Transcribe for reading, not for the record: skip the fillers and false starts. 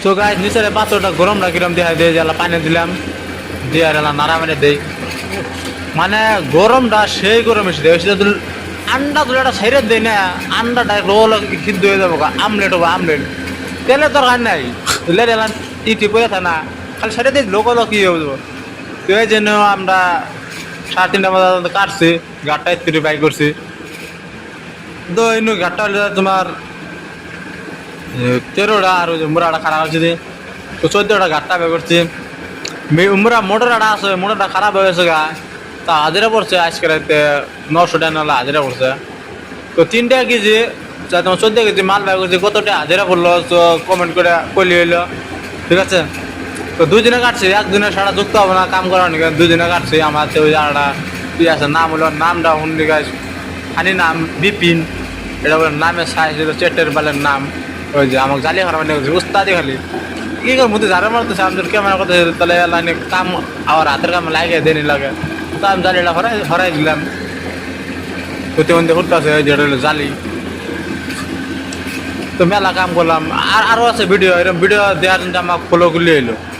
তো গাছ নিচের পাথরটা গরমটা কিরম দেখা দিয়ে জ্বালা পানি দিলাম দিয়ে আর নাড়া মেরে দেই মানে গরমটা সেই গরম এসে দেয় সেটা আন্ডা তুলে একটা সাইডে দেয় না আন্ডাটা রোল সিদ্ধ হয়ে যাবো আমলেট হবো আমলেট তেলের দরকার নাই তুলে দিলাম ইটি পড়ে থাকে না খালি সাইডে দিয়ে লোক কি হয়ে যাবো তো এই জন্য আমরা 3:30 বাজে কাটছি গাড়টা একটু বাই করছি তো ইনু গাড়টা হলে তোমার 13টা আর ওই যে মুরাটা খারাপ আছে তো 14টা গাড়টা বাই করছি মুরা মোটরটা আছে মোটরটা খারাপ হয়ে গেছে গা তা হাজিরা পড়ছে আজকে রাতে 900 টাকা নাহলে হাজিরা পড়ছে তো 3 টাকা কেজি তোমার 14 কেজি মাল বাই করছি কতটা হাজিরা পড়লো তো কমেন্ট করে কইলি হইলো ঠিক আছে তো 2 দিনে কাটছি একদিনে সারা যুক্ত হবে না কাম করার নাকি 2 দিনে কাটছি আমার ওই জায়গাটা কি আছে নাম হলো নামটা শুনলি গাছ খানি নাম বিপিন এটা বলে নামের সাইজ চেটের বালের নাম ওই যে আমাকে জ্বালিয়ে খারাপ উস্তাদি খালি কি করে মধ্যে যারা মারতেছে আমাদের ক্যামেরা করতে তাহলে লাইনে কাম আমার হাতের কাম লাগে দেনি লাগে তো আমি জালিটা হরাই দিলাম প্রতিবন্ধী করতেছে যেটা হলো জালি তো মেলা কাম করলাম আর আরও আছে ভিডিও এরকম ভিডিও দেওয়ার জন্য আমাকে ফলো করলে এলো